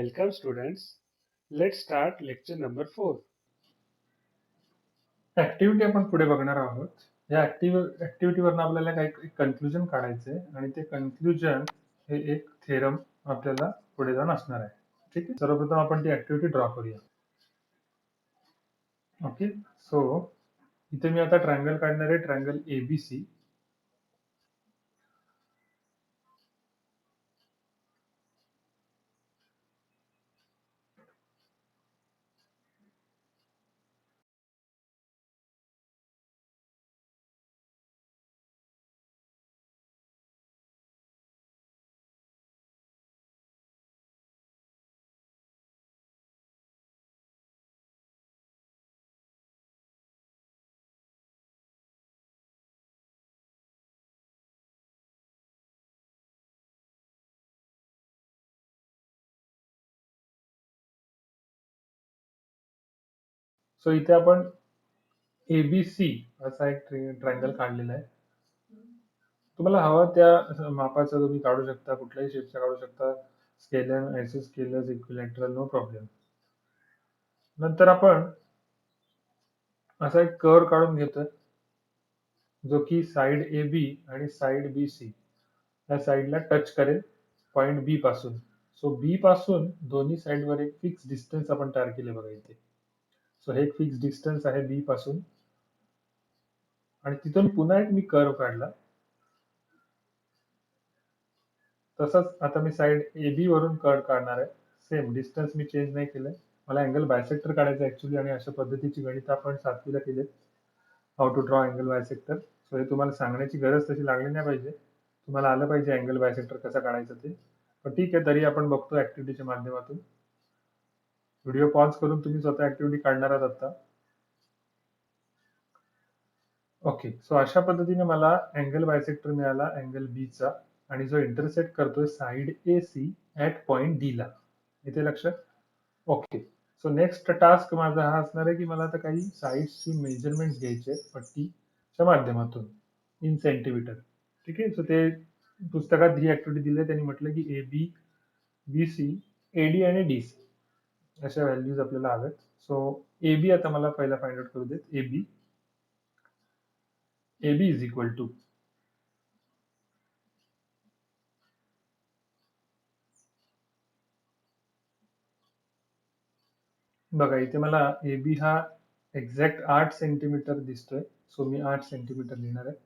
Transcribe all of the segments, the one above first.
Welcome students. Let's start lecture number 4. Activity आपण पुढे बघणार आहोत. या ऍक्टिव्हिटीवरून आपल्याला काही कन्क्लुजन काढायचे आणि ते कन्क्लुजन हे एक थेरम आपल्याला पुढे जाऊन असणार आहे. ठीक आहे, सर्वप्रथम आपण ती ऍक्टिव्हिटी ड्रॉ करूया. ओके, सो इथे मी आता ट्रायंगल काढणार आहे, ट्रायंगल एबीसी. सो इथे आपण एबीसी असा एक ट्रायंगल काढलेला आहे. तुम्हाला हवा त्या मापाचा तुम्ही काढू शकता, कुठल्याही शेपचा काढू शकता, स्केलर, आयसोस्केलर, इक्विलॅटरल, नो प्रॉब्लेम. नंतर आपण असा एक कर्व काढून घेतोय जो की साइड ए बी आणि साइड बी सी या साइडला टच करेल पॉइंट बी पासून. सो बी पासून दोन्ही साइडवर एक फिक्स डिस्टन्स आपण तयार केले बघा इथे. सो हे एक फिक्स डिस्टन्स आहे बी पासून आणि तिथून पुन्हा एक मी कर्व काढला. तसंच आता मी साइड ए बी वरून कर्व काढणार आहे. सेम डिस्टन्स मी चेंज नाही केलंय. मला अँगल बायसेक्टर काढायचं ऍक्च्युली आणि अशा पद्धतीची गणित आपण 7वीला केलेत. How to draw angle bisector. So हे तुम्हाला सांगण्याची गरज तशी लागली नाही पाहिजे. तुम्हाला आलं पाहिजे अँगल बायसेक्टर कसा काढायचं ते. पण ठीक आहे, तरी आपण बघतो ऍक्टिव्हिटीच्या माध्यमातून. व्हिडिओ पॉज करून तुम्ही स्वतः ऍक्टिव्हिटी काढणार आहात आता. ओके, सो अशा पद्धतीने मला अँगल बायसेक्टर मिळाला अँगल बी चा आणि जो इंटरसेक्ट करतोय side A C at point D ला. इथे लक्षात. ओके, सो नेक्स्ट टास्क माझा हा असणार आहे की मला आता काही साइड्सची मेजरमेंट घ्यायचे पट्टीच्या माध्यमातून इन सेंटीमीटर. ठीक आहे, सो ते पुस्तकात ही ऍक्टिव्हिटी दिली आहे. त्यांनी म्हटलं की A B, B C, AD आणि डी सी अशा व्हॅल्यूज आपल्याला हव्यात. सो ए बी आता मला पहिला फाइंड आउट करू देत. A B is equal to बघा इथे मला ए बी हा एक्झॅक्ट 8 सेंटीमीटर दिसतोय. सो मी 8 सेंटीमीटर लिहिणार आहे.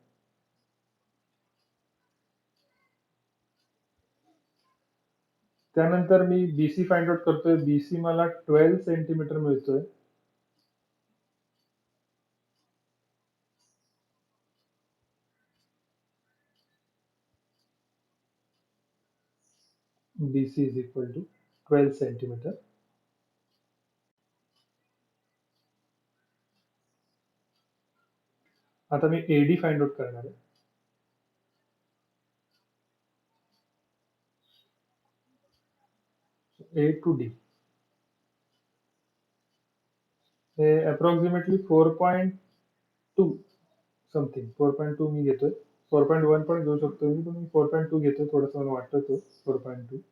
त्यानंतर मी बीसी फाइंड आउट करतोय. बीसी मला 12 सेंटीमीटर मिळतोय. BC is equal to 12 centimetre. आता मी एडी फाइंड आउट करणार आहे. ए टू डी हे अप्रॉक्सिमेटली 4.2 समथिंग. 4.2 मी घेतोय. 4.1 पण घेऊ शकतो मी, पण मी 4.2 घेतोय. थोडंसं मला वाटतं तो 4.2.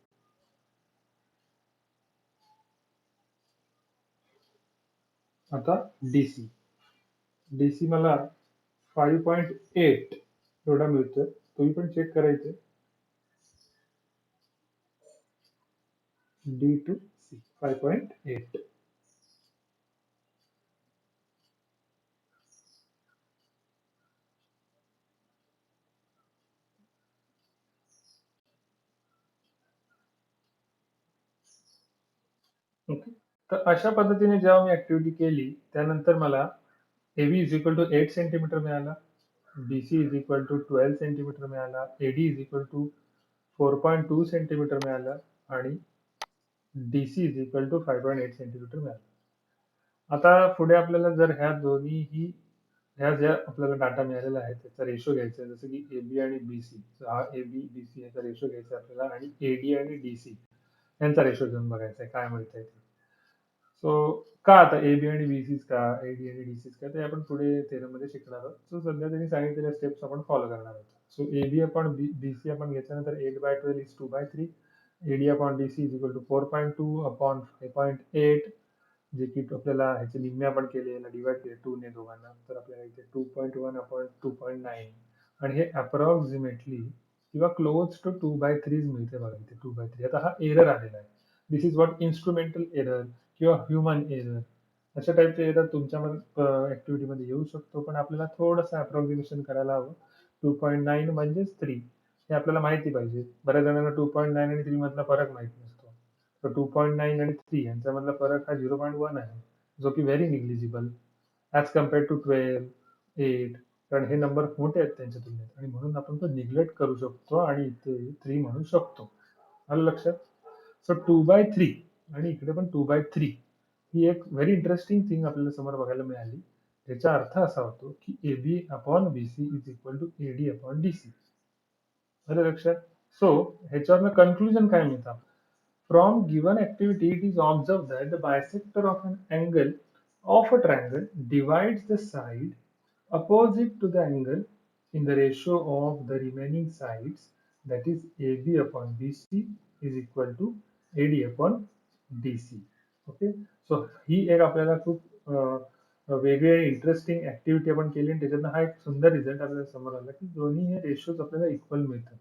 आता डीसी डीसी मला 5.8 एवढा मिळतोय. तुम्ही पण चेक करायचे. D to C 5.8. ओके, तर अशा पद्धतीने जेव्हा मी ऍक्टिव्हिटी केली त्यानंतर मला AB is equal to 8 centimetre मिळाला, BC is equal to 12 centimetre मिळाला, AD is equal to 4.2 centimetre मिळाला आणि DC is equal to 5.8 centimetre मिळाला. आता पुढे आपल्याला जर ह्या ज्या आपल्याला डाटा मिळालेला आहे त्याचा रेशो घ्यायचा आहे. जसं की एबी आणि बीसी, हा एबी बीसी याचा रेशो घ्यायचा आहे आपल्याला आणि एडी आणि डीसी यांचा रेशो घेऊन बघायचा आहे काय मिळतंय ते. सो का आता ए बी आणि बीसीच का, एडी आणि डीसीच का, ते आपण पुढे थेरम मध्ये शिकणार आहोत. सो सध्या त्यांनी सांगितलेल्या स्टेप्स आपण फॉलो करणार आहोत. सो ए बी आपण बीसी आपण घेतल्यानंतर 8/12 is 2/3 AD upon DC is equal to 4.2 upon 5.8, जे की आपल्याला ह्याचे निम्मे आपण केले, याला डिवाइड केले 2 ने दोघांना, तर आपल्याला इथे 2.1 अपॉन 2.9 आणि हे अप्रॉक्सिमेटली किंवा क्लोज टू 2/3 मिळते बघा इथे 2/3. आता हा एरर आलेला आहे. This is what instrumental error किंवा ह्युमन एरर, अशा टाईपचे एरर तुमच्या ऍक्टिव्हिटीमध्ये येऊ शकतो, पण आपल्याला थोडंसं अप्रॉक्सिमेशन करायला हवं. 2.9 म्हणजेच 3 हे आपल्याला माहिती पाहिजे. बऱ्याच जणांना 2.9 आणि 3 मधला फरक माहिती नसतो. तर 2.9 आणि 3 यांच्यामधला फरक हा 0.1 आहे, जो की very negligible as compared to 12, 8, कारण हे नंबर मोठे आहेत त्यांच्या तुलनेत आणि म्हणून आपण तो निग्लेक्ट करू शकतो आणि इथे 3 म्हणू शकतो. आलं लक्षात? सो 2/3 आणि इकडे पण 2/3 ही एक व्हेरी इंटरेस्टिंग थिंग आपल्याला समोर बघायला मिळाली, ज्याचा अर्थ असा होतो की AB upon BC is equal to AD upon DC. आलं लक्षात? सो ह्याच्यावरनं कन्क्लुजन काय मिळतं? From given activity, it is observed that the bisector of an angle of a triangle divides the side opposite to the angle in the ratio of the remaining sides, that is AB upon BC is equal to AD upon DC. Okay, so ही एक आपल्याला खूप वेगळी interesting activity आपण केली आणि त्याच्यातनं हा एक सुंदर रिझल्ट आपल्याला समोर आला की दोन्ही हे रेशोज आपल्याला इक्वल मिळतात.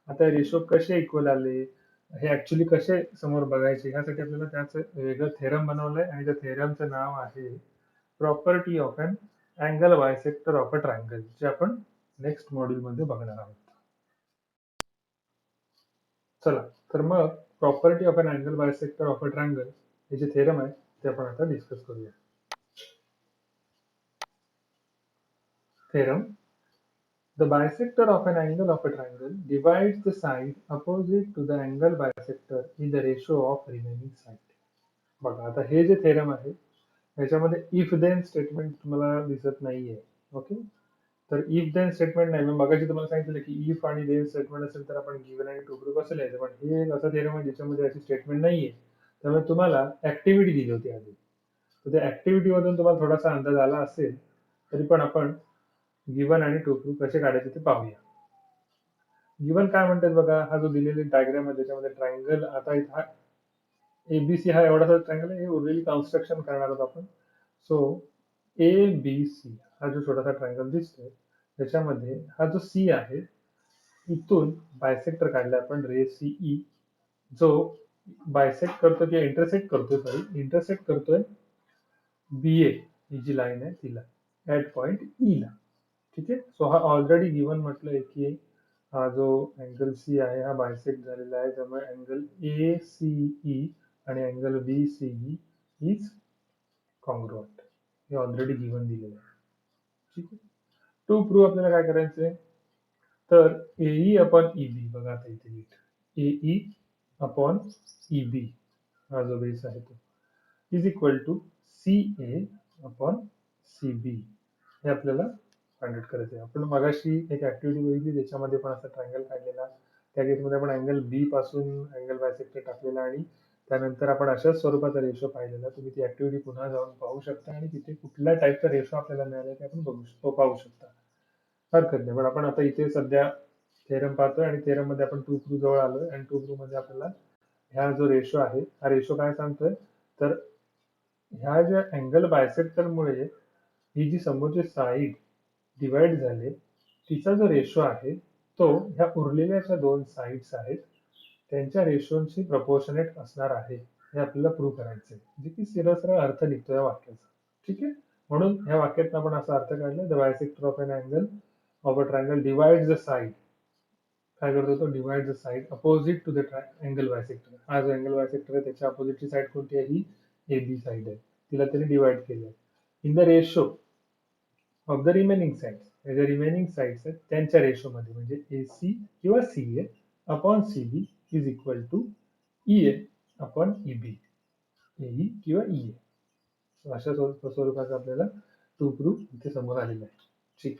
आता रेशो कसे इक्वल आले, हे ऍक्च्युली कसे समोर बघायचे, ह्यासाठी आपल्याला त्याचं वेगळं थेरम बनवलंय आणि त्या थेरमचं नाव आहे property of an angle bisector of a triangle, जे आपण नेक्स्ट मॉड्यूल मध्ये बघणार आहोत. चला, तर मग property of an angle bisector of a triangle हे जे थेरम आहे ते आपण आता डिस्कस करूया. Theorem: the bisector of an angle of a triangle divides the side opposite to the angle bisector in the ratio of remaining side. बघा, आता हे जे थेरम आहे याच्यामध्ये इफ देन स्टेटमेंट तुम्हाला दिसत नाहीये. ओके, तर इफ देन स्टेटमेंट नाही. मी मगाशी तुम्हाला सांगितलं की इफ आणि देन स्टेटमेंट असेल तर आपण गिवन आणि टू प्रूफ कसं लिहायचं, पण हे एक असं थेरम आहे ज्याच्यामध्ये अशी स्टेटमेंट नाहीये. त्यामुळे तुम्हाला ऍक्टिव्हिटी दिली होती आधी, तर त्या ऍक्टिव्हिटी मधून तुम्हाला थोडासा अंदाज आला असेल, तरी पण आपण गिवन आणि टू प्रूफ कसे काढायचे ते पाहूया. गिवन काय म्हणतात बघा, हा जो दिलेली डायग्राम आहे त्याच्यामध्ये ट्रायंगल, आता हा एबीसी हा एवढासा ट्रायंगल आहे, हे उरलेली कन्स्ट्रक्शन करणार आहोत आपण. सो एबीसी हा जो छोटासा ट्रायंगल दिसतोय त्याच्यामध्ये हा जो सी आहे, इथून बायसेक्टर काढला आपण रे सीई, जो बायसेक्ट करतो किंवा इंटरसेक्ट करतोय, सॉरी इंटरसेक्ट करतोय बीए ही जी लाईन आहे तिला ऍट पॉइंट ई ला. ठीक आहे, सो हा ऑलरेडी गिवन म्हटलंय की हा जो अँगल सी आहे हा बायसेक्ट झालेला आहे, त्यामुळे अँगल ए सीई आणि angle B CE is congruent. हे ऑलरेडी गिवन दिलेलं आहे. ठीक आहे, टू प्रूव्ह आपल्याला काय करायचंय, तर एई अपॉन ईबी, बघा आता इथे नीट, एई अपॉन ईबी हा जो बेस आहे तो is equal to C A upon C B, हे आपल्याला फाइंड आउट करायचं आहे. आपण मगाशी एक ऍक्टिव्हिटी बघितली त्याच्यामध्ये पण असा ट्रायंगल काढलेला, त्या केसमध्ये आपण अँगल बी पासून अँगल बायसेक्टर टाकलेला आणि त्यानंतर आपण अशाच स्वरूपाचा रेशो पाहिलेला. तुम्ही ती ऍक्टिव्हिटी पुन्हा जाऊन पाहू शकता आणि तिथे कुठल्या टाईपचा रेशो आपल्याला मिळाला ते आपण बघू शकतो, पाहू शकता, हरकत नाही. पण आपण आता इथे सध्या थेरम पाहतोय आणि थेरम मध्ये आपण टू प्रूव्ह जवळ आलोय आणि टू प्रूव्ह मध्ये आपल्याला ह्या जो रेशो आहे हा रेशो काय सांगतोय, तर ह्या ज्या अँगल बायसेक्टर मुळे ही जी समोरची साईड डिवाइड झाले तिचा जो रेशो आहे तो ह्या उरलेल्या ज्या दोन साईड्स आहेत त्यांच्या रेशोशी प्रपोर्शनेट असणार आहे, हे आपल्याला प्रूव्ह करायचंय, जे की सरळ सरळ अर्थ निघतो या वाक्याचा. ठीक आहे, म्हणून ह्या वाक्यात आपण असा अर्थ काढला, the bisector of an angle of a triangle divide the side, काय करतो तो, divide the side opposite to the angle bisector. हा जो अँगल बायसेक्टर आहे त्याच्या अपोजिटची साईड कोणती आहे, ही ए बी साईड आहे, तिला त्याने डिवाइड केलं आहे in the ratio of the remaining sides. ज्या रिमेनिंग साइड्स आहेत त्यांच्या रेशो मध्ये, म्हणजे ए सी किंवा C A upon C B is equal to E A upon E B, AE किंवा ई ए. अशा स्वरूपाचा आपल्याला टू प्रूफ इथे समोर आलेला आहे. ठीक,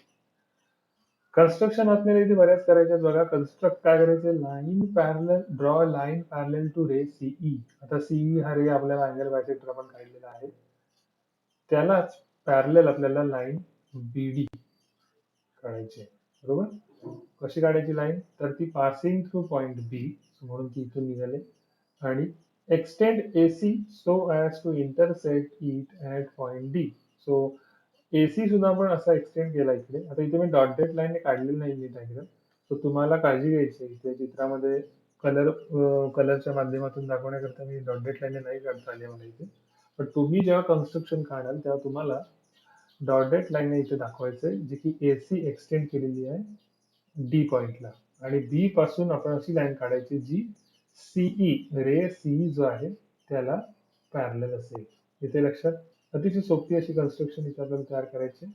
कन्स्ट्रक्शन आपल्याला इथे बऱ्याच करायच्या बघा. कन्स्ट्रक्ट काय करायचे, line parallel, draw line parallel to ray CE. आता सीई हा रे आपल्याला अँगल बायसेक्टर आपण काढलेला आहे, त्यालाच पॅरलल आपल्याला लाईन बीडी काढायची आहे, बरोबर. कशी काढायची लाईन, तर ती पासिंग थ्रू पॉइंट बी, म्हणून ती इथून निघाले आणि extend AC so as to intersect it at point D. So AC सुद्धा आपण असा एक्सटेंड केला इकडे. आता इथे मी डॉटेड लाईन काढलेली नाही मी डायग्राम. सो तुम्हाला काळजी घ्यायची आहे. इथे चित्रामध्ये कलरच्या माध्यमातून दाखवण्याकरता मी डॉटेड लाईन नाही काढता आली मला इथे. पण तुम्ही जेव्हा कन्स्ट्रक्शन काढाल तेव्हा तुम्हाला डॉटेड लाईन इथे दाखवायचंय जी की AC एक्सटेंड केलेली आहे डी पॉइंटला आणि बी पासून आपण अशी लाईन काढायची जी सीई रे सीई जो आहे त्याला पॅरलल असेल. इथे लक्षात, अतिशय सोपी अशी कन्स्ट्रक्शन इथे आपल्याला तयार करायची.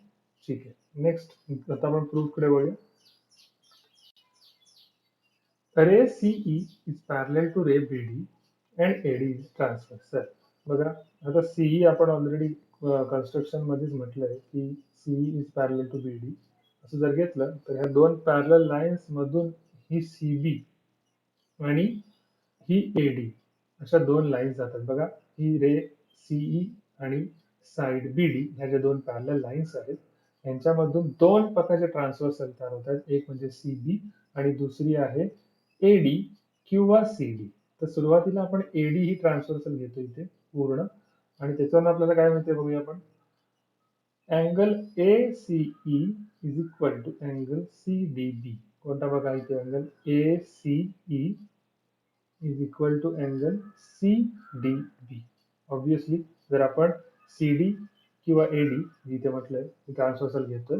ठीक आहे, नेक्स्ट आता आपण प्रूफ कडे वळूया. Ray CE is parallel to ray BD and AD is transfer. Sir बघा, आता सीई आपण ऑलरेडी कन्स्ट्रक्शन मध्येच म्हटलंय की CE is parallel to BD. असं जर घेतलं तर ह्या दोन पॅरलल लाईन्स मधून ही सीबी आणि ही एडी अशा दोन लाईन्स जातात. बघा, ही रे सीई आणि साइड बीडी ह्या ज्या दोन पॅरलल लाईन्स आहेत यांच्यामधून दोन प्रकारचे ट्रान्सव्हर्सल तयार होतात. एक म्हणजे सीबी आणि दुसरी आहे एडी किंवा सीडी. तर सुरुवातीला आपण एडी ही ट्रान्सव्हर्सल घेतो इथे पूर्ण आणि त्याच्यावर आपल्याला काय मिळते बघूया आपण. Angle ACE is equal to angle CDB. कोणता बघा इथे angle ACE is equal to angle CDB. Obviously जर आपण CD किंवा AD जिथे म्हटलंय ट्रान्सव्हर्सल घेतोय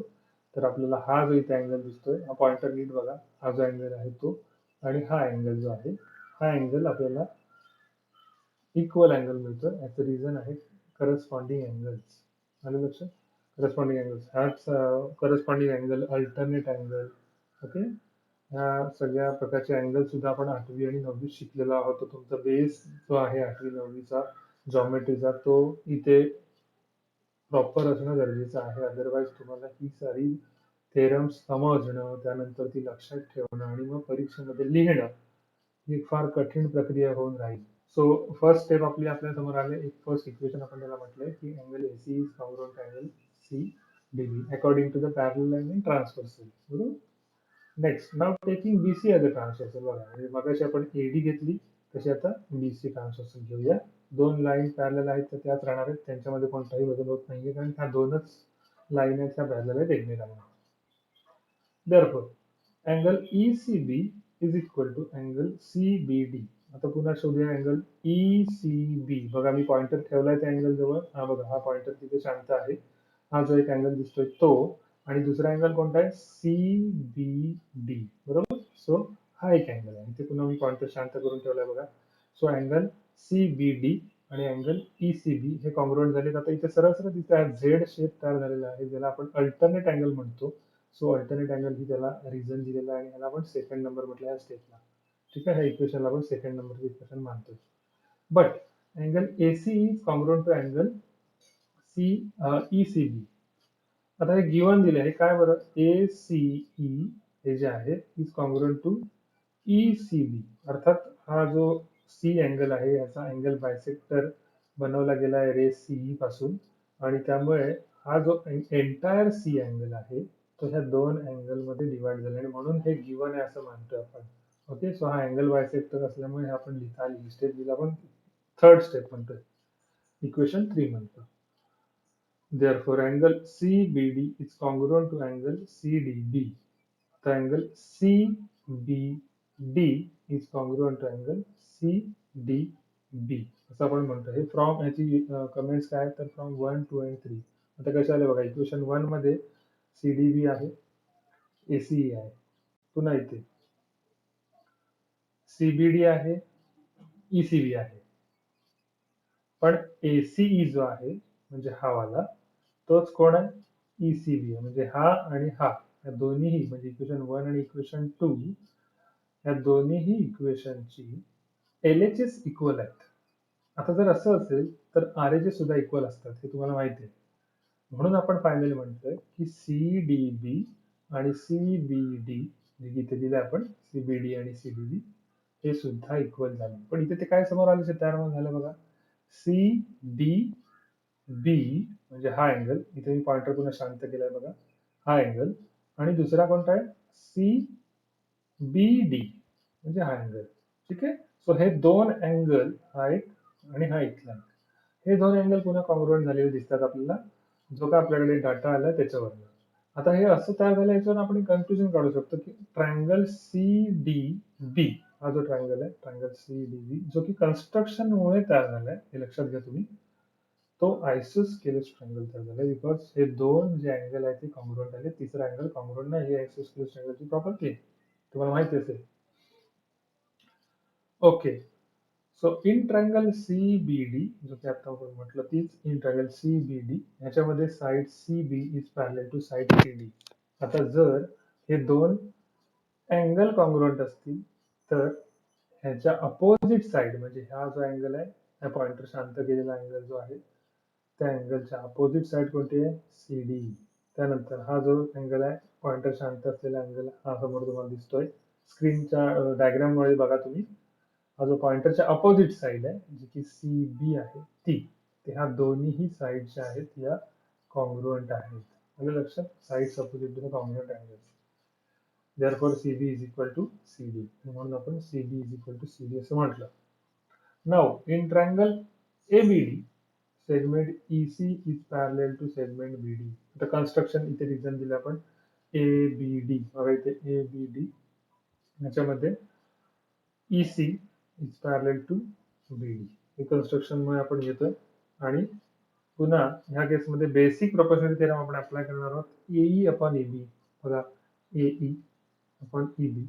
तर आपल्याला हा जो इथे अँगल दिसतोय, हा पॉइंटर नीट बघा, हा जो अँगल आहे तो आणि हा अँगल जो आहे हा अँगल आपल्याला इक्वल अँगल मिळतो. याचं रिझन आहे करस्पॉन्डिंग अँगल्स. आलं लक्षात? करस्पॉन्डिंग अँगल्स हाच corresponding angle, alternate angle, okay, ह्या सगळ्या प्रकारचे अँगल सुद्धा आपण 8वी आणि 9वी शिकलेलो आहोत. तुमचा बेस जो आहे 8वी 9वीचा जॉमेट्रीचा तो इथे प्रॉपर असणं गरजेचं आहे. अदरवाईज तुम्हाला ही सारी थेरम्स समजणं, त्यानंतर ती लक्षात ठेवणं आणि मग परीक्षेमध्ये लिहिणं ही फार कठीण प्रक्रिया होऊन राहील. सो फर्स्ट स्टेप आपली आपल्या समोर आले. एक फर्स्ट इक्वेशन आपण त्याला म्हटलंय की angle AC is congruent angle CDB according to the parallel line and transversal. बरोबर. Next, now taking BC as a transversal. बघा, म्हणजे मगाशी आपण AD घेतली तशी आता BC ट्रान्सव्हर्सल घेऊया. दोन लाईन पॅरलल आहेत तर त्याच राहणार आहेत, त्यांच्यामध्ये कोणताही बदल होत नाहीये कारण ह्या दोनच लाईन आहेत त्या पॅरलल आहेत एकमेकांना. Therefore, angle ECB is equal to angle CBD. आता पुन्हा शोधूया अँगल ECB. बघा, मी पॉइंटर ठेवलाय त्या अँगल जवळ. हा बघा, हा पॉइंटर तिथे शांत आहे. हा जो एक अँगल दिसतोय तो आणि दुसरा अँगल कोणता आहे CBD. बरोबर. सो हा एक अँगल आहे. इथे पुन्हा मी पॉइंटर शांत करून ठेवलाय बघा. सो अँगल CBD आणि अँगल ECB हे कॉन्ग्रुएंट झालेत. आता इथे सरळ सरळ तिथे झेड शेप तयार झालेला आहे ज्याला आपण अल्टरनेट अँगल म्हणतो. सो अल्टरनेट अँगल ही त्याला रिझन दिलेला आहे आणि ह्याला आपण सेकंड नंबर म्हटलं या स्टेपला. ठीक आहे, ह्या इक्वेशनला आपण सेकंड नंबरचं इक्वेशन मानतोय. But angle AC is congruent to angle ECB. आता हे गिवन दिले आहे काय बरं, ACE हे जे आहे इज कॉन्ग्रुएंट टू ECB. अर्थात हा जो C अँगल आहे याचा अँगल बायसेक्टर बनवला गेला आहे रे CE पासून आणि त्यामुळे हा जो एंटायर C अँगल आहे तो ह्या दोन अँगल मध्ये डिवाइड झाला आणि म्हणून हे गिवन आहे असं मानतोय आपण. ओके, सो हा अँगल बायसेक्टर असल्यामुळे आपण लिहिता आली ही स्टेप जिला आपण थर्ड स्टेप म्हणतोय, इक्वेशन 3 म्हणतो. Therefore, angle CBD is congruent to angle CDB. The angle CBD is congruent to angle CDB. असं आपण म्हणतो. हे फ्रॉम याची कमेंट्स काय तर फ्रॉम 1, 2 आणि 3. आता कसे आले बघा, इक्वेशन 1 मध्ये CDB आहे, ACE आहे. पुन्हा इथे CBD आहे, ECB आहे. पण ACE जो आहे म्हणजे हा वाला तोच कोण आहे, ECB आहे. म्हणजे हा आणि हा या दोन्हीही म्हणजे इक्वेशन 1 आणि इक्वेशन 2 या दोन्हीही इक्वेशनची LHS इक्वल आहेत. आता जर असं असेल तर RHS सुद्धा इक्वल असतात, हे तुम्हाला माहिती आहे. म्हणून आपण फायनली म्हणतोय की CDB आणि CBD जे इथे दिले आपण CBD आणि CDB हे सुद्धा इक्वल झाले. पण इथे ते काय समोर आले तयार झालं बघा, CDB म्हणजे हा अँगल, इथे मी पॉइंटर पुन्हा शांत केलाय बघा, हा अँगल आणि दुसरा कोणता आहे CBD म्हणजे हा अँगल. ठीक आहे, सो हे दोन अँगल, हा एक आणि हा इथला एक, हे दोन अँगल पुन्हा कॉन्ग्रुएंट झालेले दिसतात आपल्याला, जो का आपल्याकडे डाटा आला त्याच्यावर. आता हे असं तयार झालं, याच्यावर आपण कन्क्लुजन काढू शकतो की ट्रायंगल सी डी बी, हा जो ट्रायंगल आहे ट्रायंगल सी डी बी, जो की कन्स्ट्रक्शन मुळे तयार झालाय, हे लक्षात घ्या तुम्ही, तो आयसोस्केलेस ट्रायंगल तयार झालाय बिकॉज हे दोन जे अँगल आहेत ते कॉन्ग्रुएंट आले, तिसरा अँगल कॉन्ग्रुएंट नाही. ही आयसोस्केलेस ट्रायंगलची प्रॉपर्टी आहे, तुम्हाला माहिती असेल. Okay, so in triangle C B D, जो की आता आपण म्हटलं तीच, in triangle C B D, ह्याच्यामध्ये side C B is parallel to side C D. आता जर हे दोन अँगल कॉन्ग्रुएंट असतील तर ह्याच्या अपोजिट साइड, म्हणजे हा जो अँगल आहे, हा पॉइंटर शांत केलेला अँगल जो आहे, त्या अँगलच्या अपोजिट साइड कोणती आहे, सी डी. त्यानंतर हा जो अँगल आहे, पॉइंटर शांत असलेला अँगल, हा समोर तुम्हाला दिसतोय स्क्रीनच्या डायग्राम मध्ये बघा तुम्ही, हा जो पॉइंटरच्या अपोजिट साइड आहे, जी की सी बी आहे ती, ते ह्या दोन्हीही साइड ज्या आहेत या कॉन्ग्रुएंट आहेत. आलं लक्षात, sides opposite to the congruent angles. therefore CB is equal to CD, म्हणून आपण CB is equal to CD असं म्हटलं. Now in triangle ABD, segment EC is parallel to segment BD. आता कन्स्ट्रक्शन इथे रिझन दिलं आपण ABD, बघा इथे ABD, याच्यामध्ये EC is parallel to BD, हे कन्स्ट्रक्शन मुळे आपण घेतोय. आणि पुन्हा ह्या केसमध्ये बेसिक प्रोपोर्शनॅलिटी थेरम आपण अप्लाय करणार आहोत. AE अपॉन AB, बघा AE अपॉन EB,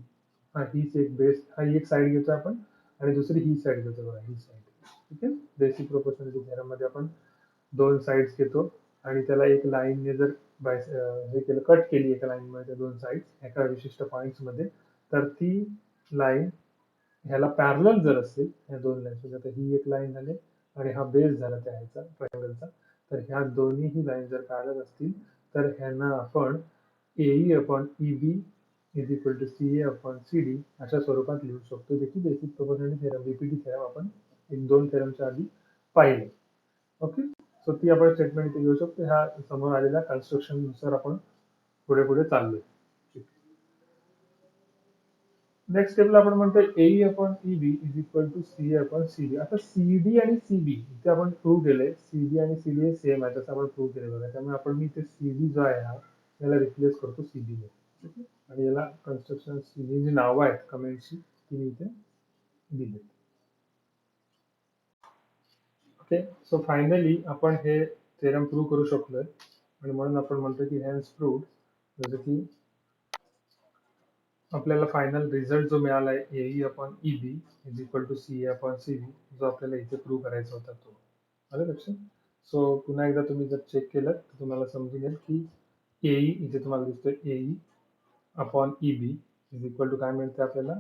हा हीच एक बेस, हा एक साइड घेतो आपण आणि दुसरी ही साइड घेतो, बघा ही साइड. ठीक आहे, बेसिक प्रोपोर्शनॅलिटी थेरम मध्ये आपण दोन साइड्स घेतो आणि त्याला एक लाईनने जर हे केलं, कट केली एका लाईन मध्ये दोन साइड्स एका विशिष्ट पॉइंट्स मध्ये, तर ती लाईन ह्याला पॅरलल जर असेल, ह्या दोन लाईन्स, आता ही एक लाईन झाली आणि हा बेस झाला त्या ह्याचा ट्रायंगलचा, तर ह्या दोन्हीही लाईन जर पॅरलल असतील तर ह्यांना आपण AE upon EB is equal to CA upon CD अशा स्वरूपात लिहू शकतो, जे की basic proportionality theorem, BPT theorem आपण एक दोन थेरमच्या आधी पाहिले. ओके, सो ती आपण स्टेटमेंट इथे घेऊ शकतो. ह्या समोर आलेल्या कन्स्ट्रक्शन नुसार आपण पुढे पुढे चाललोय. नेक्स्ट स्टेपला आपण म्हणतो AE upon EB is equal to CA upon CD. आता CD आणि CB इथे आपण प्रूव्ह केले, CD आणि CD हे सेम आहे, तसं आपण प्रूव्ह केले बघा. त्यामुळे आपण मी इथे CD जो आहे हा याला रिप्लेस करतो CB ने, आणि याला कन्स्ट्रक्शन CD जी नावं आहेत कमेंटची ती मी इथे दिली. ओके, सो फायनली आपण हे थेरम प्रूव्ह करू शकलोय, आणि म्हणून आपण म्हणतो की हेन्स प्रूव्ड, जसं की आपल्याला फायनल रिझल्ट जो मिळाला आहे AE upon EB is equal to CA upon CD, जो आपल्याला इथे प्रूव्ह करायचा होता तो. आलं लक्षात. सो पुन्हा एकदा तुम्ही जर चेक केलं तर तुम्हाला समजून येईल की AE इथे तुम्हाला दिसतोय AE upon EB is equal to काय मिळते आपल्याला,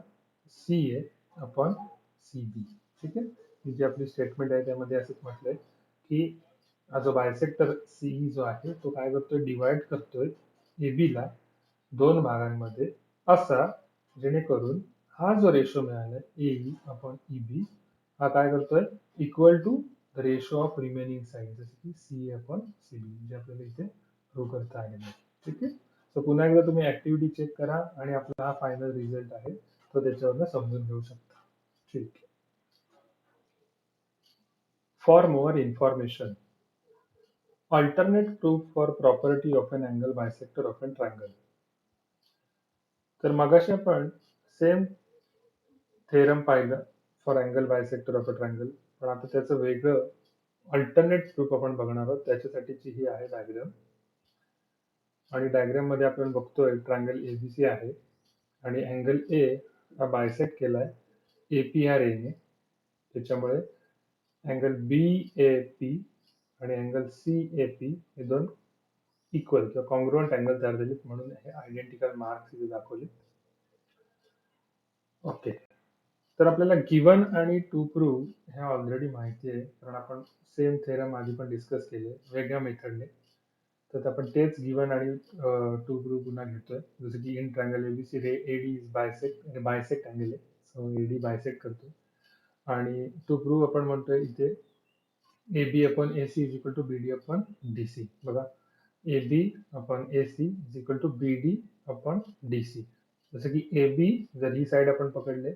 CA अपॉन CB. ठीक आहे, ही जी आपली स्टेटमेंट आहे त्यामध्ये असंच म्हटलंय की हा जो बायसेक्टर CE जो आहे तो काय करतोय, डिवाइड करतोय AB ला दोन भागांमध्ये असा, जेणेकरून हा जो रेशो मिळाला AE अपॉन EB, हा काय करतोय, equal to the ratio of remaining side, जसे की CA अपॉन CB, जे आपल्याला इथे प्रूव्ह करता आलेलं आहे. ठीक आहे, सो पुन्हा एकदा तुम्ही ऍक्टिव्हिटी चेक करा आणि आपला हा फायनल रिझल्ट आहे तो त्याच्यावरनं समजून घेऊ शकता. ठीक आहे. For more information, alternate proof for property of an angle bisector of an triangle. तर मगाशी आपण सेम थेरम पाहिलं for angle bisector of a triangle, पण आता त्याचं वेगळं अल्टरनेट प्रूफ आपण बघणार आहोत. त्याच्यासाठीची ही आहे डायग्राम, आणि डायग्राम मध्ये आपण बघतोय ट्रायंगल एबीसी आहे आणि अँगल ए हा बायसेक्ट केलाय एपी ह्या रेने, त्याच्यामुळे अँगल BAP आणि अँगल CAP हे दोन इक्वल किंवा कॉन्ग्रुएंट अँगल तयार झाले, म्हणून हे आयडेंटिकल मार्क्स इथे दाखवले. ओके, तर आपल्याला गिवन आणि टू प्रूव्ह हे ऑलरेडी माहिती आहे, कारण आपण सेम थेरम आधी पण डिस्कस केले वेगळ्या मेथडने. तर आपण तेच गिवन आणि टू प्रूव्ह पुन्हा घेतोय, जसं की in triangle ABC ray AD is bisect, bisect angle आहे, सो AD बायसेक्ट करतो. आणि टू प्रूव्ह आपण म्हणतोय इथे AB upon AC is equal to BD upon DC. बघा, AB upon AC is equal to BD upon DC. जसं की AB जर ही साइड आपण पकडले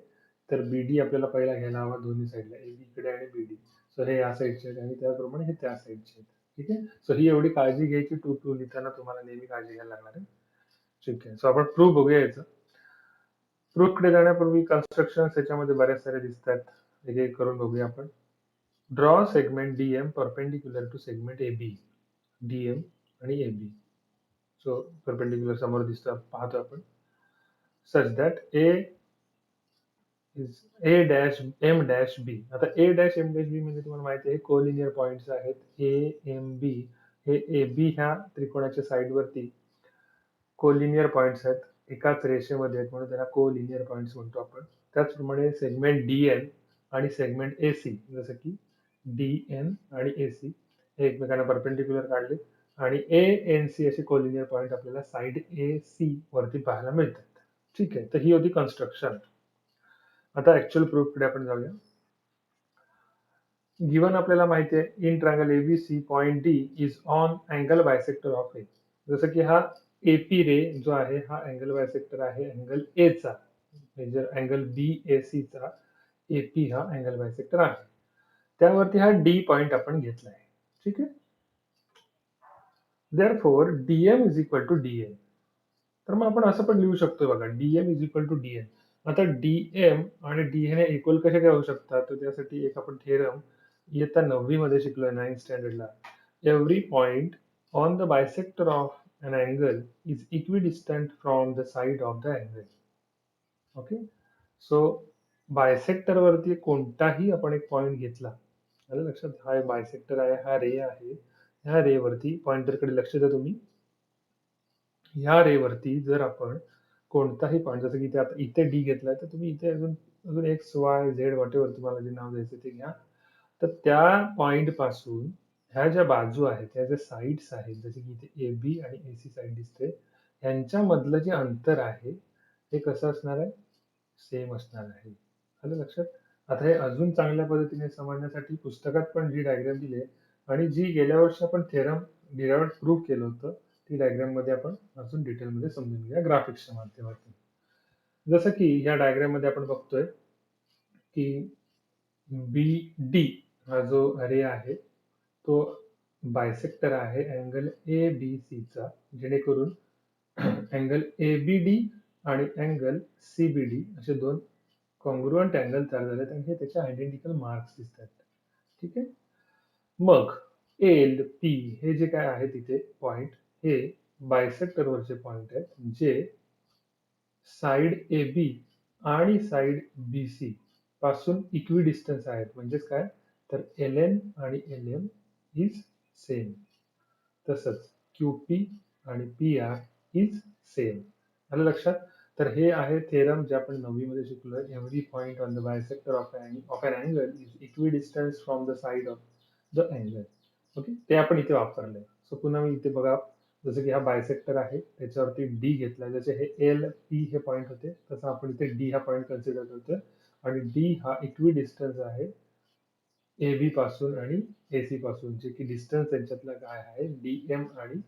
तर बीडी आपल्याला पहिला घ्यायला हवा दोन्ही साईडला, एबी इकडे आणि बीडी. सो हे या साईडचे आहेत आणि त्याप्रमाणे हे त्या साईडचे आहेत. ठीक आहे. सो ही एवढी काळजी घ्यायची, टू लिहिताना तुम्हाला नेहमी काळजी घ्यायला लागणार आहे. ठीक आहे. सो आपण प्रूफ बघूया याचं. प्रूफकडे जाण्यापूर्वी कन्स्ट्रक्शन याच्यामध्ये बऱ्याच साऱ्या दिसतात, एक एक करून बघूया आपण. Draw segment DM perpendicular to segment AB. DM आणि एबी. सो परपेंडिक्युलर समोर दिसतं, पाहतो आपण. Such that A is A dash M dash B. आता A dash M dash B म्हणजे तुम्हाला माहिती आहे कोलिनियर पॉइंट्स आहेत. ए एम बी हे ए बी ह्या त्रिकोणाच्या साईडवरती कोलिनियर पॉइंट्स आहेत, एकाच रेषेमध्ये आहेत, म्हणून त्याला कोलिनियर पॉइंट्स म्हणतो आपण. त्याचप्रमाणे सेगमेंट डीएन आणि सेगमेंट एसी, जसं की डीएन आणि एसी हे एकमेकांना परपेंडिक्युलर काढले आणि ए एन सी असे कोलिनियर पॉइंट आपल्याला साइड ए सी वरती पाहायला मिळतात. ठीक आहे. तर ही होती कन्स्ट्रक्शन. आता ऍक्च्युअल प्रूफकडे आपण जाऊया. गिवन आपल्याला माहिती आहे in triangle ABC point D is on angle bisector of A. जसं की हा एपी रे जो आहे हा अँगल बायसेक्टर आहे अँगल ए चा, measure angle B A C चा एपी हा अँगल बायसेक्टर आहे. त्यावरती हा डी पॉइंट आपण घेतलाय. ठीक आहे. Therefore DM is equal to DN. तर मग आपण असं पण लिहू शकतो बघा, DM is equal to DN. आता डीएम आणि डीएन हे इक्वल कसे काय होऊ शकतात, तर त्यासाठी एक आपण थेरम इयत्ता 9वी मध्ये शिकलोय, 9th स्टँडर्डला. Every point on the bisector of an angle is equidistant from the side of the angle. Okay. So bisector वरती कोणताही आपण एक पॉइंट घेतला, आलं लक्षात. हा एक बायसेक्टर आहे, हा रे आहे. ह्या रे वरती पॉइंटरकडे लक्ष द्या तुम्ही. ह्या रे वरती जर आपण कोणताही पॉइंट, जसं की इथे आता इथे डी घेतलाय, तर तुम्ही इथे अजून अजून एक्स वाय झेड वॉटेवर तुम्हाला जे नाव द्यायचं ते घ्या. तर त्या पॉइंट पासून ह्या ज्या बाजू आहेत, ह्या ज्या साईड्स आहेत, जसे की इथे ए बी आणि ए सी साईड दिसते, यांच्यामधलं जे अंतर आहे हे कसं असणार आहे, सेम असणार आहे. आलं लक्षात. आता हे अजून चांगल्या पद्धतीने समजण्यासाठी पुस्तकात पण जी डायग्राम दिली आहे आणि जी गेल्या वर्षी आपण थेरम डिराइव्ह प्रूव्ह केलं होतं, ती डायग्राम मध्ये आपण अजून डिटेलमध्ये समजून घ्या ग्राफिक्सच्या माध्यमातून. जसं की ह्या डायग्राम मध्ये आपण बघतोय की बी डी हा जो अरे आहे तो बायसेक्टर आहे अँगल ए बी सी चा, जेणेकरून अँगल ए बी डी आणि अँगल सी बी डी असे दोन कॉन्ग्रुअंट अँगल तयार झालेत आणि हे त्याचे आयडेंटिकल मार्क्स दिसतात. ठीक आहे. मग एल पी हे जे काय आहे तिथे पॉइंट, हे बायसेक्टर वरचे पॉइंट आहेत जे साइड ए बी आणि साइड बी सी पासून इक्विडिस्टन्स आहेत. म्हणजेच काय, तर एल एन आणि एल एम इज सेम. तसंच क्यू पी आणि पी आर इज सेम. आलं लक्षात. तर हे आहे थेरम जे आपण 9वी मध्ये शिकलोय. Every point on the bisector of an angle is equidistance from the side of the angle. Okay. ते आपण इथे वापरलंय. सो पुन्हा मी इथे बघा, जसं की हा बायसेक्टर आहे त्याच्यावरती डी घेतला, जसे हे एल पी हे पॉइंट होते तसं आपण इथे डी हा पॉइंट कन्सिडर करतोय आणि डी हा इक्विडिस्टन्स आहे ए बी पासून आणि ए सी पासून, जे की डिस्टन्स त्यांच्यातला काय आहे डीएम आणि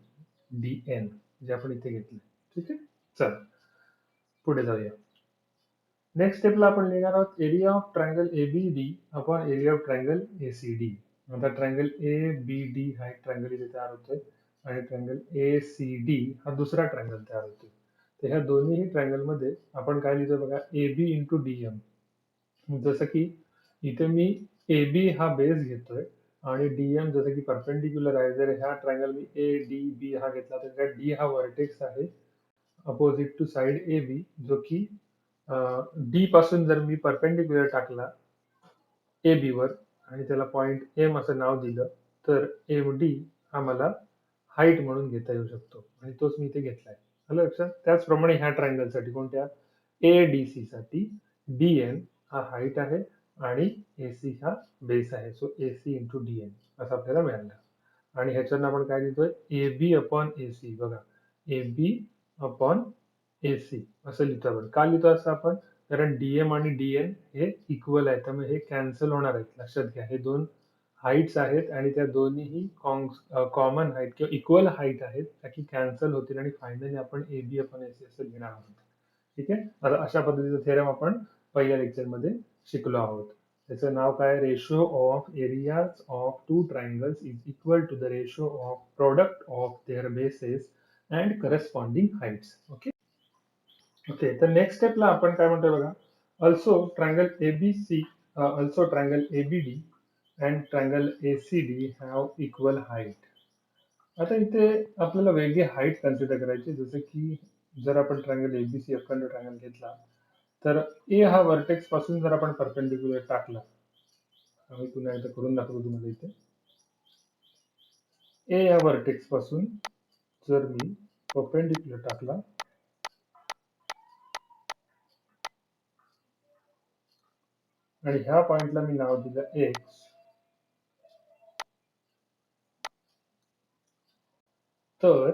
डीएन, जे आपण इथे घेतलं. ठीक आहे. चला पुढे जाऊया. नेक्स्ट स्टेपला आपण लिहिणार आहोत area of triangle A B D upon area of triangle A C D. आता ट्रायंगल ए बी डी हा एक ट्रायंगल इथे तयार होतोय आणि ट्रायंगल ए सी डी हा दुसरा ट्रायंगल तयार होतोय. तर ह्या दोन्ही ट्रायंगल मध्ये आपण काय लिहितो बघा, ए बी इंटू डीएम. जसं की इथे मी ए बी हा बेस घेतोय आणि डीएम जसं की परपेंडिक्युलर आहे. जर ह्या ट्रायंगल मी ए डी बी हा घेतला तर त्या डी हा वर्टेक्स आहे opposite to side A B, जो की डी पासून जर मी परपेंडिक्युलर टाकला ए बी वर आणि त्याला पॉइंट एम असं नाव दिलं, तर एम डी हा मला हाईट म्हणून घेता येऊ शकतो आणि तोच मी इथे घेतलाय. आलं लक्षात. त्याचप्रमाणे ह्या ट्रायंगल साठी कोणत्या, ए डी सी साठी डी एन हा हाईट आहे आणि ए सी हा बेस आहे. सो ए सी इंटू डी एन असं आपल्याला मिळालं. आणि ह्याच्यानं आपण काय लिहितोय, ए बी अपॉन ए सी. बघा, ए बी अपॉन ए सी असं लिहितो आपण. का लिहितो असं आपण, कारण डीएम आणि डीएन हे इक्वल आहेत, त्यामुळे हे कॅन्सल होणार आहेत. लक्षात घ्या, हे दोन हाईट्स आहेत आणि त्या दोन्हीही कॉमन हाईट किंवा इक्वल हाईट आहेत, त्या की कॅन्सल होतील आणि फायनली आपण ए बी अपॉन ए सी असं लिहिणार आहोत. ठीक आहे. आता अशा पद्धतीचं थेरम आपण पहिल्या लेक्चरमध्ये शिकलो आहोत. त्याचं नाव काय? Ratio of areas of two triangles is equal to the ratio of product of their bases and corresponding heights. Okay okay, तर नेक्स्ट स्टेपला आपण काय म्हणतोय बघा. Also triangle ABC also triangle ABD and triangle ACD have equal height. आता इथे आपल्याला वेगळी हाईट कन्सिडर करायची. जसं की जर आपण ट्रायंगल एबीसी अखंड ट्रायंगल घेतला, तर ए हा वर्टेक्स पासून जर आपण परपेंडिक्युलर टाकला, आम्ही पुन्हा एकदा करून दाखवतो तुम्हाला इथे. ए या वर्टेक्स पासून जर मी परपेंडिक्युलर टाकला आणि ह्या पॉइंटला मी नाव दिलं एक्स, तर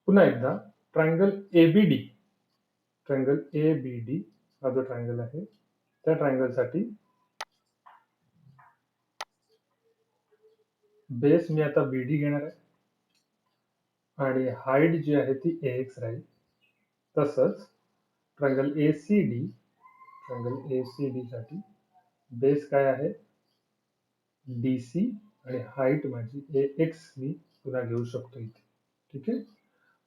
पुन्हा एकदा ट्रायंगल एबीडी हा जो ट्रायंगल आहे त्या ट्रायंगलसाठी बेस मी आता बीडी घेणार आहे आणि हाईट जी आहे ती एक्स राहील. तसंच ट्रायंगल एसीडी साठी बेस काय आहे? डीसी आणि हाईट माझी एक्स मी पुन्हा घेऊ शकतो इथे. ठीक आहे,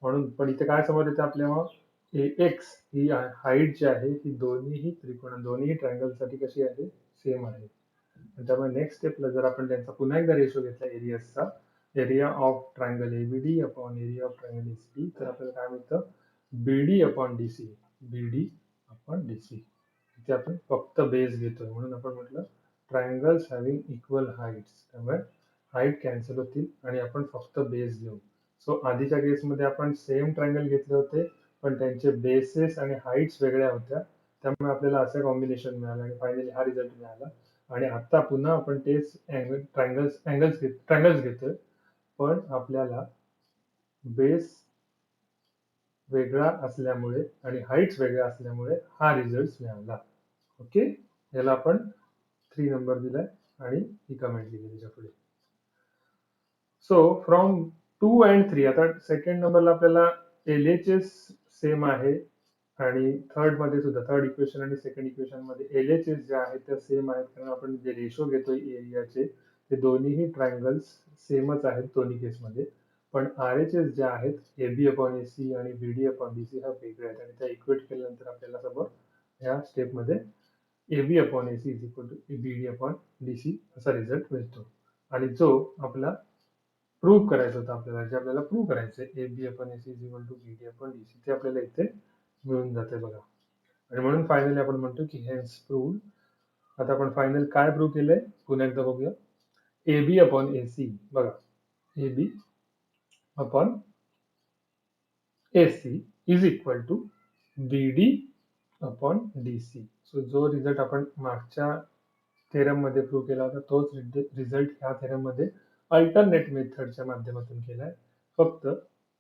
म्हणून पण इथे काय समोर येते आपल्याला? एक्स ही हाईट जी आहे ती दोन्ही ट्रायंगलसाठी कशी आहे? सेम आहे. त्यामुळे नेक्स्ट स्टेपला जर आपण त्यांचा पुन्हा एकदा रेशो घेतला एरियाजचा, area of triangle ABD upon area of triangle ACD, तर आपल्याला काय मिळतं? BD upon DC. इथे आपण फक्त बेस घेतोय म्हणून आपण म्हटलं ट्रायंगल्स हॅव्हिंग इक्वल हाईट्स. त्यामुळे हाईट कॅन्सल होतील आणि आपण फक्त बेस घेऊ. सो आधीच्या केसमध्ये आपण सेम ट्रायंगल घेतले होते, पण त्यांचे बेसेस आणि हाईट्स वेगळ्या होत्या. त्यामुळे आपल्याला असं कॉम्बिनेशन मिळालं आणि फायनली हा रिझल्ट मिळाला. आणि आता पुन्हा आपण तेच ट्रायंगल्स घेतोय, पण आपल्याला बेस वेगळा असल्यामुळे आणि हाईट्स वेगळ्या असल्यामुळे हा रिझल्ट मिळाला. ओके, याला आपण 3 नंबर दिलाय आणि ही कमेंट लिहिली त्याच्या पुढे. सो फ्रॉम 2 and 3, आता सेकंड नंबरला आपल्याला एलएचएस सेम आहे आणि थर्ड इक्वेशन आणि सेकंड इक्वेशन मध्ये एलएचएस जे आहेत त्या सेम आहेत, कारण आपण जे रेशो घेतोय एरियाचे ते दोन्हीही ट्रायंगल्स सेमच आहेत दोन्ही केसमध्ये. पण आरएचएस जे आहेत एबी अपॉन एसी आणि बीडी अपॉन डीसी हा वेगळे आहेत आणि त्या इक्वेट केल्यानंतर आपल्याला समोर ह्या स्टेपमध्ये AB upon AC is equal to BD upon DC असा रिझल्ट मिळतो. आणि जो आपला प्रूव्ह करायचं होतं आपल्याला, जे आपल्याला प्रूव्ह करायचं आहे AB upon AC is equal to BD upon DC, ते आपल्याला इथे मिळून जाते बघा. आणि म्हणून फायनली आपण म्हणतो की हेन्स प्रूव्ड. आता आपण फायनल काय प्रूव्ह केलंय पुन्हा एकदा बघूया. एबी अपॉन एसी, बघा AB upon AC is equal to BD upon DC. So जो रिझल्ट आपण मागच्या थेरम मध्ये प्रूव्ह केला होता तोच रिझल्ट ह्या थेरम मध्ये अल्टरनेट मेथडच्या माध्यमातून केलाय. फक्त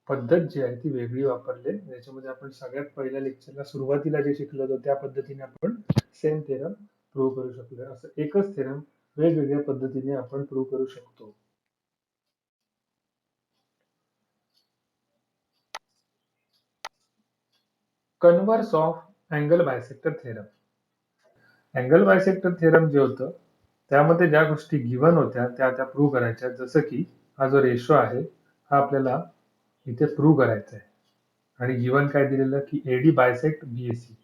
पद्धत जी आहे ती वेगळी वापरली. याच्यामध्ये आपण सगळ्यात पहिल्या लेक्चरला सुरुवातीला जे शिकलो होतो त्या पद्धतीने आपण सेम थेरम प्रूव्ह करू शकलो. असं एकच थेरम वेगवेगळ्या पद्धतीने आपण प्रूव्ह करू शकतो. Converse of angle bisector theorem. Angle bisector theorem जे होतं त्यामध्ये ज्या गोष्टी गिव्हन होत्या त्या प्रूव्ह करायच्या. जसं की हा जो रेशो आहे हा आपल्याला इथे प्रूव्ह करायचा आहे आणि गिव्हन काय दिलेलं की एडी बायसेक्ट बीएसी.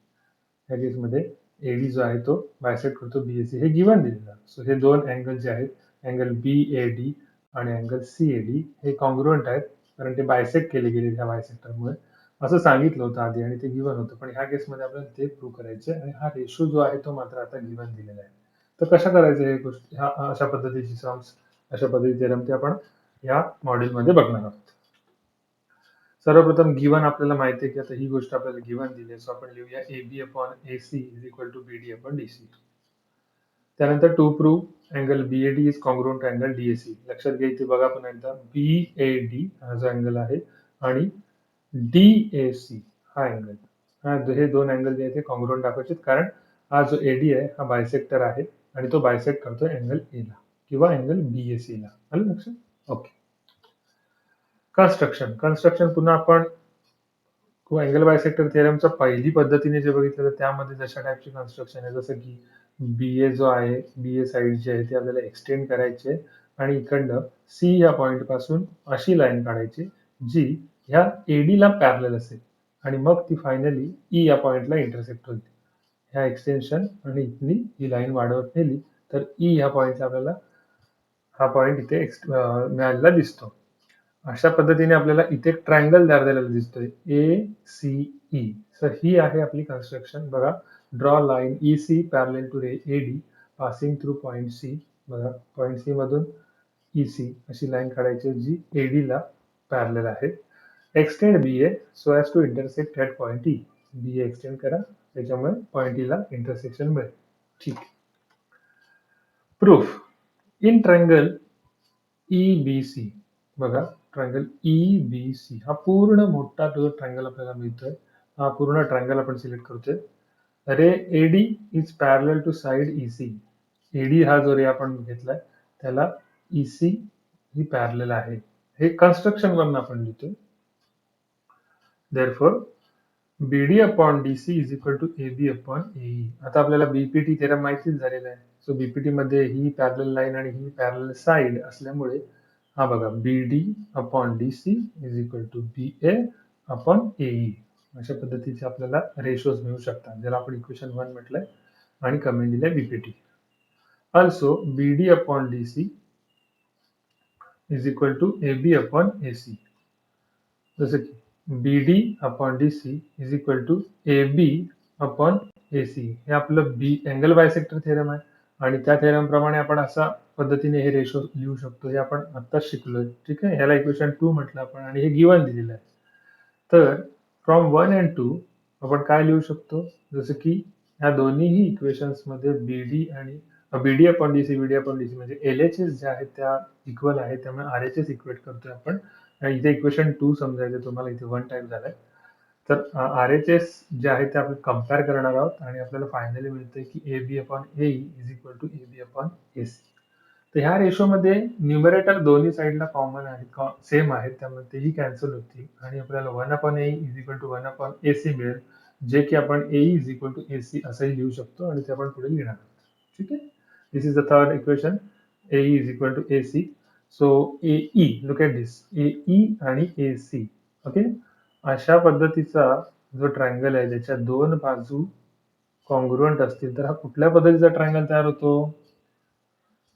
या केसमध्ये एडी जो आहे तो बायसेक्ट करतो बीएसी, हे गिव्हन दिलेलं. सो हे दोन अँगल जे आहेत, अँगल बीएडी आणि अँगल सीएडी, हे कॉन्ग्रुएंट आहेत कारण ते बायसेक्ट केले गेले त्या बायसेक्टरमुळे, असं सांगितलं होतं आधी आणि ते गिव्हन होतं. पण ह्या केसमध्ये आपल्याला ते प्रूव्ह करायचे आणि हा रेशो जो आहे तो मात्र आता गिव्हन दिलेला आहे. तर कशा करायचं हे गोष्टी, अशा पद्धतीची सम्स, अशा पद्धतीचे थेरम ते आपण या मॉड्यूलमध्ये बघणार आहोत. सर्वप्रथम गिव्हन आपल्याला माहिती आहे की आता ही गोष्ट आपल्याला गिव्हन दिली आहे, सो आपण लिहूया AB upon AC is equal to BD upon DC. त्यानंतर to prove angle BAD is congruent to angle DAC. लक्षात घ्या इथे बघा पुन्हा एकदा बीएडी हा जो अँगल आहे आणि डीएसी हा अँगल, हा हे दोन अँगल जे आहेत ते कॉन्ग्रुएंट दाखवायचे, कारण हा जो एडी आहे हा बायसेक्टर आहे आणि तो बायसेक्ट करतोय अँगल ए ला किंवा अँगल बीएसी ला. आलं लक्षात? ओके. कन्स्ट्रक्शन पुन्हा आपण अँगल बायसेक्टर थिअरमच्या पहिली पद्धतीने जे बघितलं तर त्यामध्ये जशा टाईपची कन्स्ट्रक्शन आहे, जसं की बीए जो आहे, बीए साईड जी आहे ती आपल्याला एक्सटेंड करायची आणि इकडनं सी या पॉइंट पासून अशी लाईन काढायची जी ह्या एडी ला पॅरलल असेल आणि मग ती फायनली ई या पॉइंटला इंटरसेक्ट होईल. ह्या एक्सटेन्शन आणि इथली ही लाईन वाढवत नेली तर ई ह्या पॉइंटला आपल्याला हा पॉइंट इथे मिळालेला दिसतो. अशा पद्धतीने आपल्याला इथे एक ट्रायंगल तयार झालेला दिसतोय ए सी ई. तर ही आहे आपली कन्स्ट्रक्शन. बघा, draw line E C parallel to AD passing through point C. बघा, पॉइंट सी मधून ई सी अशी लाईन काढायची जी एडी ला पॅरलेल आहे. Extend B A so as to intersect at point E. B A extend करा त्याच्यामुळे point E ला इंटरसेक्शन मिळेल. ठीक. Proof in triangle EBC. बघा, ट्रायंगल EBC हा पूर्ण मोठा जो ट्रायंगल आपल्याला मिळतोय, हा पूर्ण ट्रायंगल आपण सिलेक्ट करतोय. Ray AD is parallel to side EC. AD हा जो रे आपण घेतलाय त्याला EC ही पॅरलल आहे. हे कन्स्ट्रक्शन वरून आपण लिहितोय. Therefore BD upon DC is equal to AB upon AE. आता आपल्याला BPT थेरम माहितीच झालेला आहे. सो BPT मध्ये ही पॅरलल लाईन आणि ही पॅरलल साइड असल्यामुळे हा बघा BD upon DC is equal to BA upon AE. अशा पद्धतीचे आपल्याला रेशोज मिळू शकतात, ज्याला आपण इक्वेशन 1 म्हटलंय आणि कमेंट दिलंय BPT. Also BD upon DC is equal to AB upon AC. जसं की BD upon DC is equal to AB upon AC. हे आपलं बी अँगल बायसेक्टर थेरम आहे आणि त्या थेरम प्रमाणे आपण अशा पद्धतीने हे रेशो लिहू शकतो. हे आपण आत्ताच शिकलोय. ठीक आहे, ह्याला इक्वेशन 2 म्हटलं आपण आणि हे गिवन दिलेलं आहे. तर फ्रॉम 1 अँड 2 आपण काय लिहू शकतो, जसं की ह्या दोन्हीही इक्वेशन्स मध्ये बीडी आणि बीडी अपॉन डीसी, बीडी अपॉन डीसी म्हणजे एलएचएस ज्या आहेत त्या इक्वल आहेत, त्यामुळे आरएचएस इक्वेट करतोय आपण. इथे इक्वेशन 2 समजायचं, तुम्हाला इथे 1 टाईप झालाय. तर आरएचएस जे आहे ते आपण कम्पेअर करणार आहोत आणि आपल्याला फायनली मिळतंय की A B upon A is equal to A B upon A C. तर ह्या रेशोमध्ये न्यूमरेटर दोन्ही साईडला कॉमन आहेत, सेम आहेत, त्यामुळे तेही कॅन्सल होतील आणि आपल्याला 1 upon A is equal to 1 upon A C मिळेल, जे की आपण A is equal to A C असंही लिहू शकतो आणि ते आपण पुढे लिहिणार आहोत. ठीक आहे, this is the third equation, A is equal to A C. So A E, look at this, A E आणि ए सी. ओके, अशा पद्धतीचा जो ट्रायंगल आहे ज्याच्या दोन बाजू कॉन्ग्रुएंट असतील तर हा कुठल्या पद्धतीचा ट्रायंगल तयार होतो,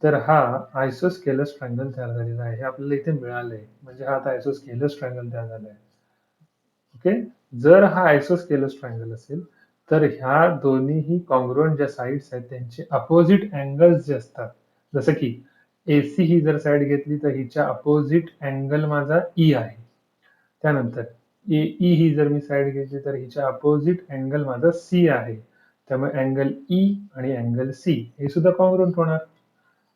तर हा आयसोस्केलस ट्रायंगल तयार झालेला आहे. हे आपल्याला इथे मिळालंय, म्हणजे हा आता आयसोस्केलस ट्रायंगल तयार झालाय. ओके, जर हा आयसोस्केलस ट्रायंगल असेल तर ह्या दोन्हीही कॉन्ग्रुएंट ज्या साइड्स आहेत त्यांचे अपोजिट अँगल्स जे असतात, जसं की एसी ही जर साइड घेतली तर हिच्या अपोजिट अँगल माझा ई आहे. त्यानंतर एई ही जर मी साइड घेतली तर हिच्या अपोजिट अँगल माझा सी आहे. त्यामुळे अँगल ई आणि अँगल सी हे सुद्धा कॉन्ग्रुएंट होणार.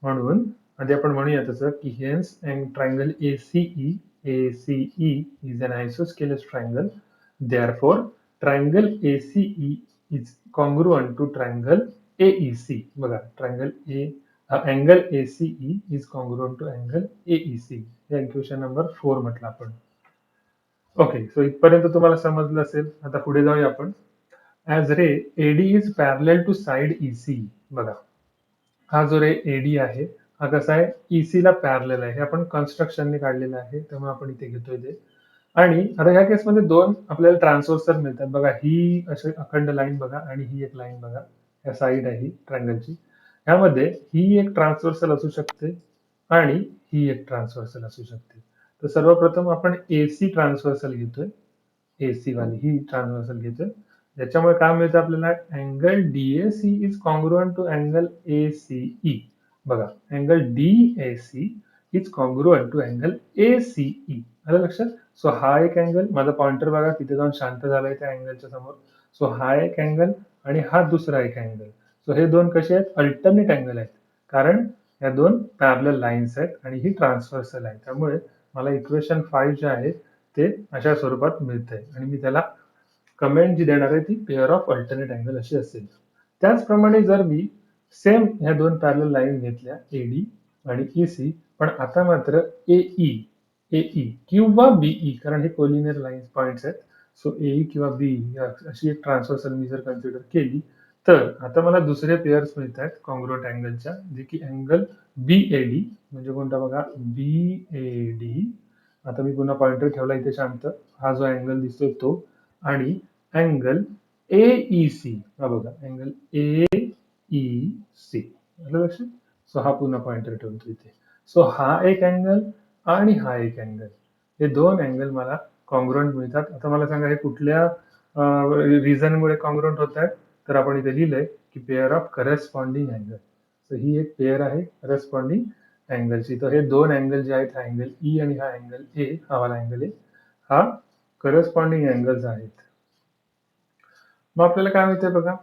म्हणून आधी आपण म्हणूया तसं की hence triangle ACE ACE is an isosceles triangle. Therefore, triangle ACE is congruent to triangle AEC. बघा, triangle angle ACE is congruent to angle AEC. हे इक्वेशन नंबर 4 म्हटलं आपण. ओके, सो इथपर्यंत तुम्हाला समजलं असेल. आता पुढे जाऊया आपण. As ray AD is parallel to side EC. बघा, हा जो रे एडी आहे हा कसा आहे, EC ला पॅरलेल आहे. हे आपण कन्स्ट्रक्शनने काढलेलं आहे, त्यामुळे आपण इथे घेतोय ते. आणि आता ह्या केसमध्ये दोन आपल्याला ट्रान्सव्हर्सल मिळतात. बघा, ही अशी अखंड लाईन बघा आणि ही एक लाईन बघा, या साईड आहे ही ट्रायंगलची. ह्यामध्ये ही एक ट्रान्सव्हर्सल असू शकते आणि ही एक ट्रान्सव्हर्सल असू शकते. तर सर्वप्रथम आपण AC ट्रान्सव्हर्सल घेतोय, AC वाली ही ट्रान्सव्हर्सल घेतोय. याच्यामुळे काय मिळतं आपल्याला, angle DAC is congruent to angle ACE. बघा, angle DAC is congruent to angle ACE. आलं लक्षात? सो हा एक अँगल, माझा पॉइंटर बघा तिथे जाऊन शांत झालाय त्या अँगलच्या समोर. सो हा एक अँगल आणि हा दुसरा एक अँगल. सो हे दोन कसे आहेत, अल्टरनेट अँगल आहेत, कारण या दोन पॅरलल लाईन्स आहेत आणि ही ट्रान्सव्हर्सल आहे. त्यामुळे मला इक्वेशन 5 जे आहे ते अशा स्वरूपात मिळतंय आणि मी त्याला कमेंट जी देणार आहे ती पेअर ऑफ अल्टरनेट अँगल अशी असेल. त्याचप्रमाणे जर मी सेम ह्या दोन पॅरलल लाईन घेतल्या एडी आणि EC, पण आता मात्र AE किंवा BE, कारण हे कोलिनियर लाईन्स पॉइंट्स आहेत, सो ए किंवा बी अशी एक ट्रान्सव्हर्सल मी जर कन्सिडर केली, तर आता मला दुसरे पेअर्स मिळत आहेत कॉन्ग्रुएंट अँगलच्या, जे की अँगल BAD म्हणजे कोणता बघा, BAD. आता मी पुन्हा पॉइंटर ठेवला इथे शांत, हा जो अँगल दिसतोय तो, आणि अँगल AEC, हा बघा अँगल AEC, आलं लक्षात? सो हा पुन्हा पॉइंटर ठेवतो इथे. सो हा एक अँगल आणि हा एक अँगल, हे दोन अँगल मला कॉन्ग्रुएंट मिळतात. आता मला सांगा हे कुठल्या रिझनमुळे कॉन्ग्रुएंट होत आहेत, तर आपण इथे लिहिलंय की पेअर ऑफ करस्पॉन्डिंग अँगल. तर ही एक पेअर आहे करस्पॉन्डिंग अँगलची. तर हे दोन अँगल जे आहेत, हा अँगल ई आणि हा अँगल ए, हा वाला अँगल ए, हा करस्पॉन्डिंग अँगल्स आहेत. मग आपल्याला काय मिळतंय बघा,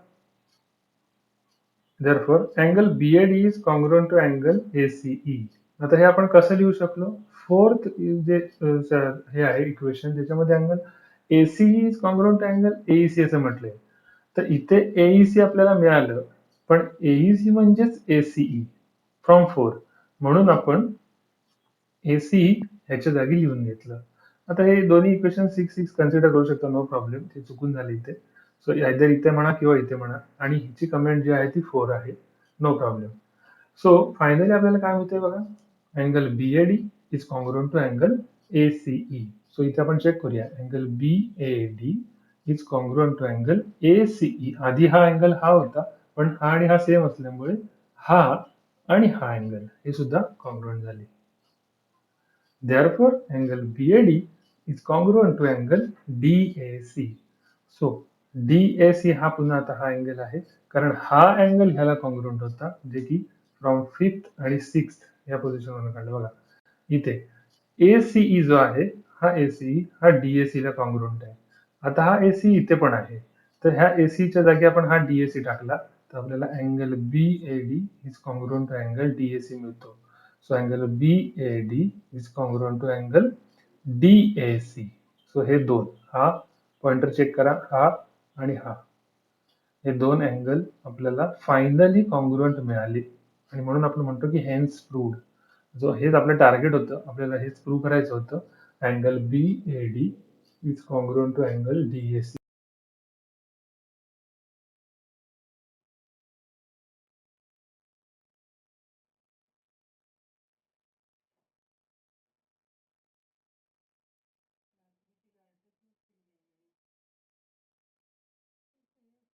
therefore angle BAD is congruent to angle ACE. आता हे आपण कसं लिहू शकलो, फोर्थ जे हे आहे इक्वेशन, त्याच्यामध्ये angle ACE is congruent to angle AEC असं म्हटलंय. तर इथे AEC आपल्याला मिळालं, पण AEC म्हणजेच ACE फ्रॉम 4, म्हणून आपण AC ह्याच्या जागी लिहून घेतलं. आता हे दोन्ही इक्वेशन 6 कन्सिडर करू शकतो, नो प्रॉब्लेम, ते चुकून झाले इथे. सो आयदर इथे म्हणा किंवा इथे म्हणा, आणि हिची कमेंट जी आहे ती 4 आहे, नो प्रॉब्लेम. सो फायनली आपल्याला काय मिळतंय बघा, angle BAD is congruent to angle ACE. So इथे आपण चेक करूया, angle BAD is congruent to angle ACE. आधी हा अँगल हा होता, पण हा आणि हा सेम असल्यामुळे हा आणि हा अँगल हे सुद्धा कॉन्ग्रुएंट झाले. Therefore, angle BAD is congruent to angle DAC. So, DAC हा पुन्हा आता हा अँगल आहे, कारण हा अँगल ह्याला कॉन्ग्रुएंट होता, जे की फ्रॉम 5th आणि 6th या पोझिशनवरून काढलं बघा. इथे ACE जो आहे, हा ACE हा DAC ला कॉन्ग्रुएंट आहे. आता हा AC इथे पण आहे, तर ह्या AC च्या जागी आपण हा DAC टाकला, तर आपल्याला angle BAD is congruent to angle DAC मिळतो. So angle BAD is congruent to angle DAC. So हे दोन, हा पॉइंटर चेक करा, हा आणि हा, हे दोन अँगल आपल्याला फायनली कॉन्ग्रुएंट मिळाले, आणि म्हणून आपण म्हणतो की हेन्स प्रूव्ड. जो हेच आपलं टार्गेट होतं, आपल्याला हेच प्रूव्ह करायचं होतं, angle BAD is congruent to angle DAC.